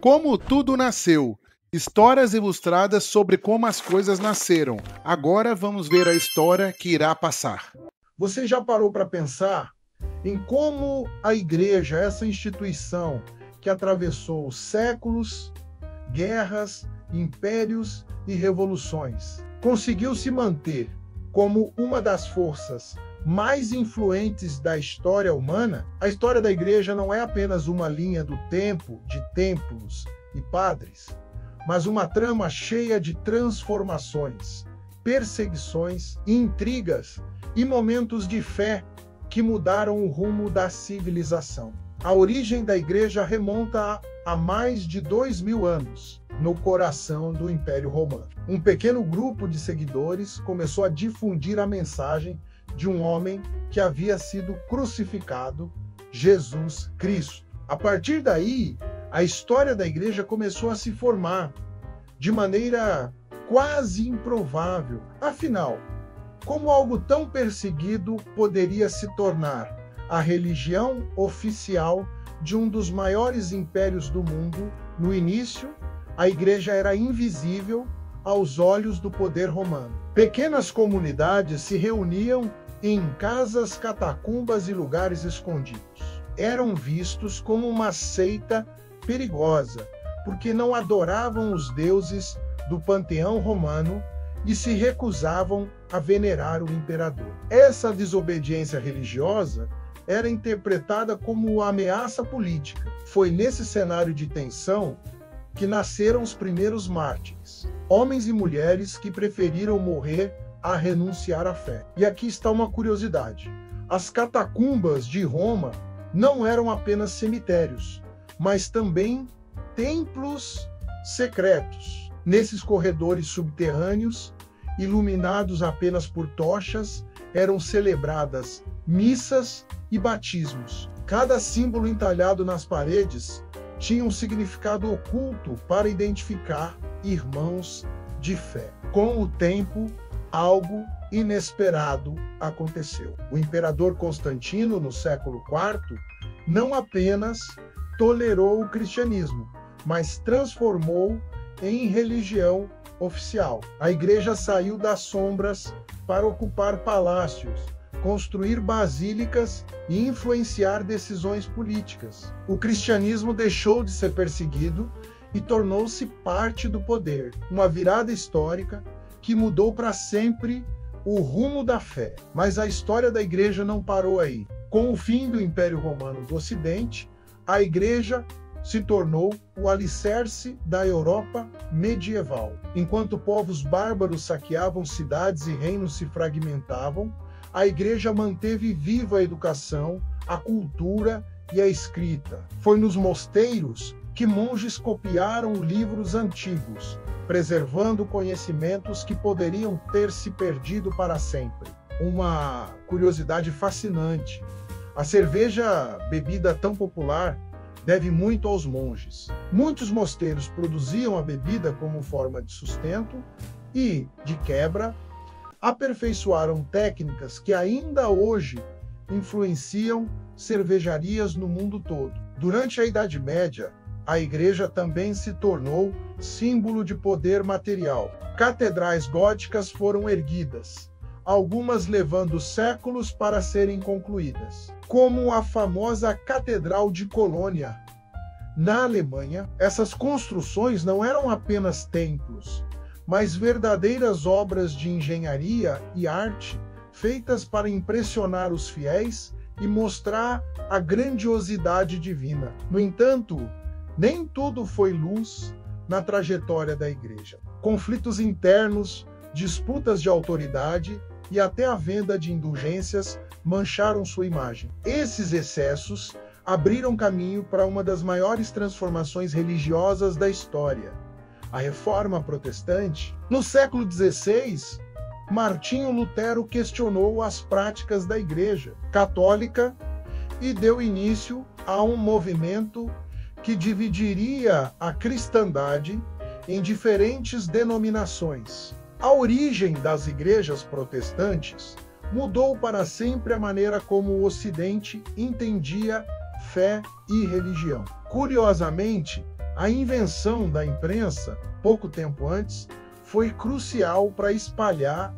Como tudo nasceu. Histórias ilustradas sobre como as coisas nasceram. Agora vamos ver a história que irá passar. Você já parou para pensar em como a igreja, essa instituição que atravessou séculos, guerras, impérios e revoluções, conseguiu se manter como uma das forças mais influentes da história humana? A história da igreja não é apenas uma linha do tempo de templos e padres, mas uma trama cheia de transformações, perseguições, intrigas e momentos de fé que mudaram o rumo da civilização. A origem da igreja remonta a mais de 2000 anos, no coração do Império Romano. Um pequeno grupo de seguidores começou a difundir a mensagem de um homem que havia sido crucificado, Jesus Cristo. A partir daí, a história da igreja começou a se formar de maneira quase improvável. Afinal, como algo tão perseguido poderia se tornar a religião oficial de um dos maiores impérios do mundo? No início, a igreja era invisível aos olhos do poder romano. Pequenas comunidades se reuniam em casas, catacumbas e lugares escondidos. Eram vistos como uma seita perigosa, porque não adoravam os deuses do panteão romano e se recusavam a venerar o imperador. Essa desobediência religiosa era interpretada como ameaça política. Foi nesse cenário de tensão que nasceram os primeiros mártires, homens e mulheres que preferiram morrer a renunciar à fé. E aqui está uma curiosidade: as catacumbas de Roma não eram apenas cemitérios, mas também templos secretos. Nesses corredores subterrâneos, iluminados apenas por tochas, eram celebradas missas e batismos. Cada símbolo entalhado nas paredes tinha um significado oculto para identificar irmãos de fé. Com o tempo, algo inesperado aconteceu. O imperador Constantino, no século IV, não apenas tolerou o cristianismo, mas transformou em religião oficial. A igreja saiu das sombras para ocupar palácios, construir basílicas e influenciar decisões políticas. O cristianismo deixou de ser perseguido e tornou-se parte do poder. Uma virada histórica que mudou para sempre o rumo da fé. Mas a história da igreja não parou aí. Com o fim do Império Romano do Ocidente, a igreja se tornou o alicerce da Europa medieval. Enquanto povos bárbaros saqueavam cidades e reinos se fragmentavam, a igreja manteve viva a educação, a cultura e a escrita. Foi nos mosteiros que monges copiaram livros antigos, preservando conhecimentos que poderiam ter se perdido para sempre. Uma curiosidade fascinante: a cerveja, bebida tão popular, deve muito aos monges. Muitos mosteiros produziam a bebida como forma de sustento e, de quebra, aperfeiçoaram técnicas que ainda hoje influenciam cervejarias no mundo todo. Durante a Idade Média, a igreja também se tornou símbolo de poder material. Catedrais góticas foram erguidas, algumas levando séculos para serem concluídas, como a famosa Catedral de Colônia. Na Alemanha, essas construções não eram apenas templos, mas verdadeiras obras de engenharia e arte feitas para impressionar os fiéis e mostrar a grandiosidade divina. No entanto, nem tudo foi luz na trajetória da igreja. Conflitos internos, disputas de autoridade e até a venda de indulgências mancharam sua imagem. Esses excessos abriram caminho para uma das maiores transformações religiosas da história, a Reforma Protestante. No século XVI, Martinho Lutero questionou as práticas da Igreja Católica e deu início a um movimento que dividiria a cristandade em diferentes denominações. A origem das igrejas protestantes mudou para sempre a maneira como o Ocidente entendia fé e religião. Curiosamente, A invenção da imprensa, pouco tempo antes, foi crucial para espalhar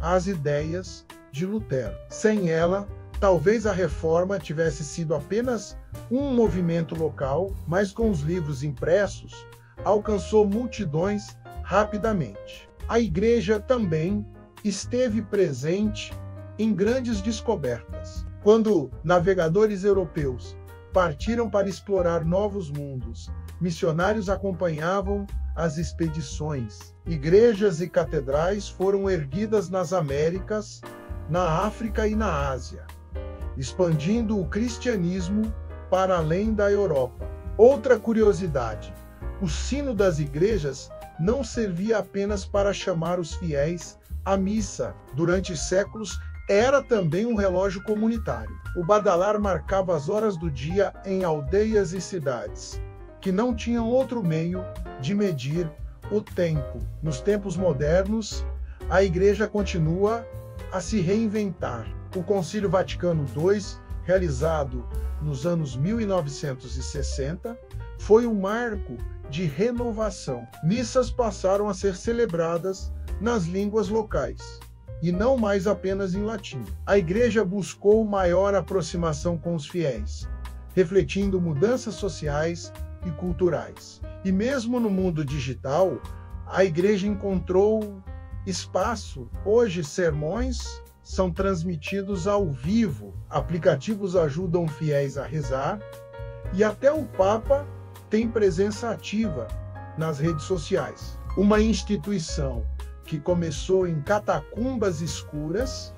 as ideias de Lutero. Sem ela, talvez a reforma tivesse sido apenas um movimento local, mas com os livros impressos, alcançou multidões rapidamente. A Igreja também esteve presente em grandes descobertas. Quando navegadores europeus partiram para explorar novos mundos, missionários acompanhavam as expedições. Igrejas e catedrais foram erguidas nas Américas, na África e na Ásia, expandindo o cristianismo para além da Europa. Outra curiosidade: o sino das igrejas não servia apenas para chamar os fiéis à missa. Durante séculos, era também um relógio comunitário. O badalar marcava as horas do dia em aldeias e cidades, que não tinham outro meio de medir o tempo. Nos tempos modernos, a Igreja continua a se reinventar. O Concílio Vaticano II, realizado nos anos 1960, foi um marco de renovação. Missas passaram a ser celebradas nas línguas locais, e não mais apenas em latim. A Igreja buscou maior aproximação com os fiéis, refletindo mudanças sociais e culturais. E mesmo no mundo digital, a Igreja encontrou espaço. Hoje, sermões são transmitidos ao vivo, aplicativos ajudam fiéis a rezar, e até o Papa tem presença ativa nas redes sociais. Uma instituição que começou em catacumbas escuras,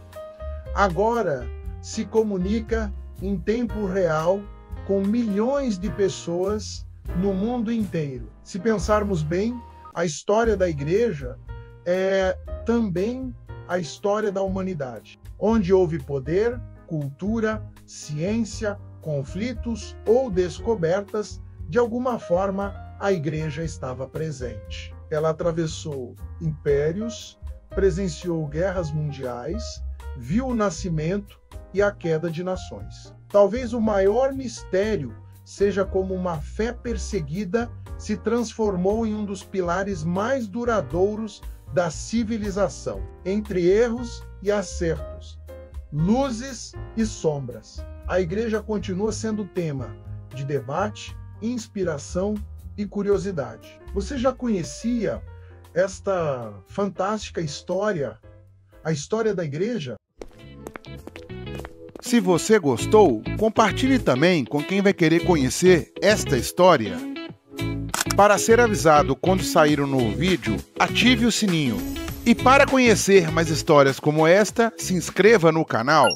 agora se comunica em tempo real com milhões de pessoas no mundo inteiro. Se pensarmos bem, a história da Igreja é também a história da humanidade. Onde houve poder, cultura, ciência, conflitos ou descobertas, de alguma forma a Igreja estava presente. Ela atravessou impérios, presenciou guerras mundiais, viu o nascimento e a queda de nações. Talvez o maior mistério seja como uma fé perseguida se transformou em um dos pilares mais duradouros da civilização, entre erros e acertos, luzes e sombras. A Igreja continua sendo tema de debate, inspiração e curiosidade. Você já conhecia esta fantástica história, a história da Igreja? Se você gostou, compartilhe também com quem vai querer conhecer esta história. Para ser avisado quando sair um novo vídeo, ative o sininho. E para conhecer mais histórias como esta, se inscreva no canal.